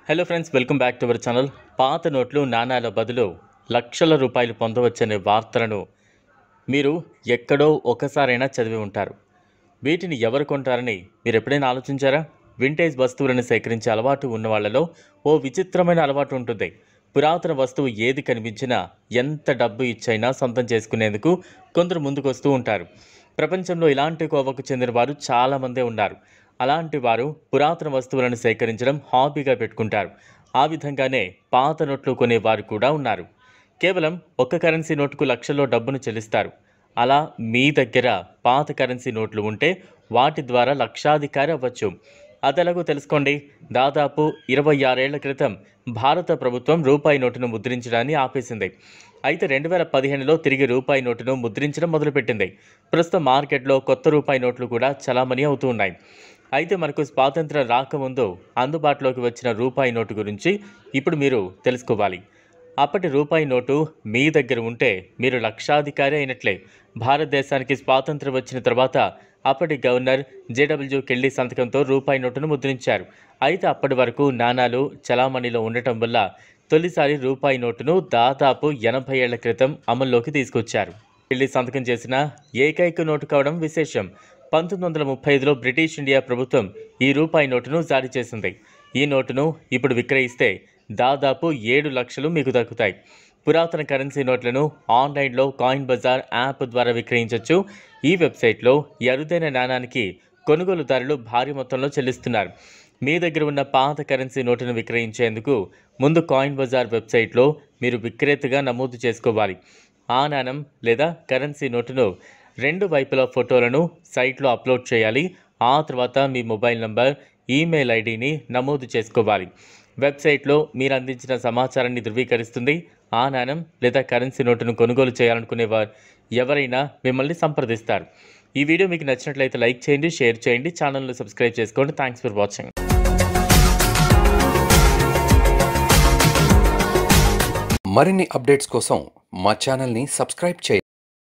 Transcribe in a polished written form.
Hello friends, welcome back to our channel. పాత నోట్లు నాణాల బదులు లక్షల రూపాయలు పొందవచ్చనే వార్తలను మీరు ఎక్కడో ఒకసారైనా చదివి ఉంటారు. వీటిని ఎవరు కొంటారని మీరు ఎప్పుడైనా ఆలోచించారా? వింటేజ్ వస్తువులను సేకరించే అలవాటు ఉన్న వాళ్ళలో ఓ విచిత్రమైన అలవాటు ఉంటుంది. పురాతన వస్తువు ఏది కనిపించినా ఎంత డబ్బు ఇచ్చైనా సొంతం చేసుకునేందుకు కొందరు ముందుకొస్తూ ఉంటారు. ప్రపంచంలో ఇలాంటి కోవకు చెందిన వారు చాలామందే ఉన్నారు. అలాంటి వారు పురాతన వస్తువులను సేకరించడం హాబీగా పెట్టుకుంటారు. ఆ విధంగానే పాత నోట్లు కొనేవారు కూడా ఉన్నారు. కేవలం ఒక్క కరెన్సీ నోటుకు లక్షల్లో డబ్బును చెల్లిస్తారు. అలా మీ దగ్గర పాత కరెన్సీ నోట్లు ఉంటే వాటి ద్వారా లక్షాధికారి అవ్వచ్చు. అదెలాగో తెలుసుకోండి. దాదాపు 26 ఏళ్ల క్రితం భారత ప్రభుత్వం రూపాయి నోటును ముద్రించడాన్ని ఆపేసింది. అయితే 2015లో తిరిగి రూపాయి నోటును ముద్రించడం మొదలుపెట్టింది. ప్రస్తుతం మార్కెట్లో కొత్త రూపాయి నోట్లు కూడా చలామణి అవుతూ ఉన్నాయి. అయితే మనకు స్వాతంత్ర్యం రాకముందు అందుబాటులోకి వచ్చిన రూపాయి నోటు గురించి ఇప్పుడు మీరు తెలుసుకోవాలి. అప్పటి రూపాయి నోటు మీ దగ్గర ఉంటే మీరు లక్షాధికారి అయినట్లే. భారతదేశానికి స్వాతంత్ర్యం వచ్చిన తర్వాత అప్పటి గవర్నర్ జేడబ్ల్యూ కెల్లీ సంతకంతో రూపాయి నోటును ముద్రించారు. అయితే అప్పటి వరకు నాణాలు చలామణిలో ఉండటం వల్ల తొలిసారి రూపాయి నోటును దాదాపు 80 ఏళ్ల క్రితం అమల్లోకి తీసుకొచ్చారు. కెల్లీ సంతకం చేసిన ఏకైక నోటు కావడం విశేషం. 1935లో బ్రిటిష్ ఇండియా ప్రభుత్వం ఈ రూపాయి నోటును జారీ చేసింది. ఈ నోటును ఇప్పుడు విక్రయిస్తే దాదాపు 7 లక్షలు మీకు దక్కుతాయి. పురాతన కరెన్సీ నోట్లను ఆన్లైన్లో కాయిన్ బజార్ యాప్ ద్వారా విక్రయించవచ్చు. ఈ వెబ్సైట్లో ఈ అరుదైన నాణానికి కొనుగోలుదారులు భారీ మొత్తంలో చెల్లిస్తున్నారు. మీ దగ్గర ఉన్న పాత కరెన్సీ నోటును విక్రయించేందుకు ముందు కాయిన్ బజార్ వెబ్సైట్లో మీరు విక్రేతగా నమోదు చేసుకోవాలి. ఆ నాణం లేదా కరెన్సీ నోటును 2 వైపుల ఫోటోలను సైట్లో అప్లోడ్ చేయాలి. ఆ తర్వాత మీ మొబైల్ నంబర్, ఈమెయిల్ ఐడిని నమోదు చేసుకోవాలి. వెబ్సైట్లో మీరు అందించిన సమాచారాన్ని ధృవీకరిస్తుంది. ఆ నాణం లేదా కరెన్సీ నోటును కొనుగోలు చేయాలనుకునే వారు ఎవరైనా మిమ్మల్ని సంప్రదిస్తారు. ఈ వీడియో మీకు నచ్చినట్లయితే లైక్ చేయండి, షేర్ చేయండి, ఛానల్ను సబ్స్క్రైబ్ చేసుకోండి. Thanks for watching. మరిన్ని అప్డేట్స్ కోసం మా ఛానల్ని సబ్స్క్రైబ్ చేయండి.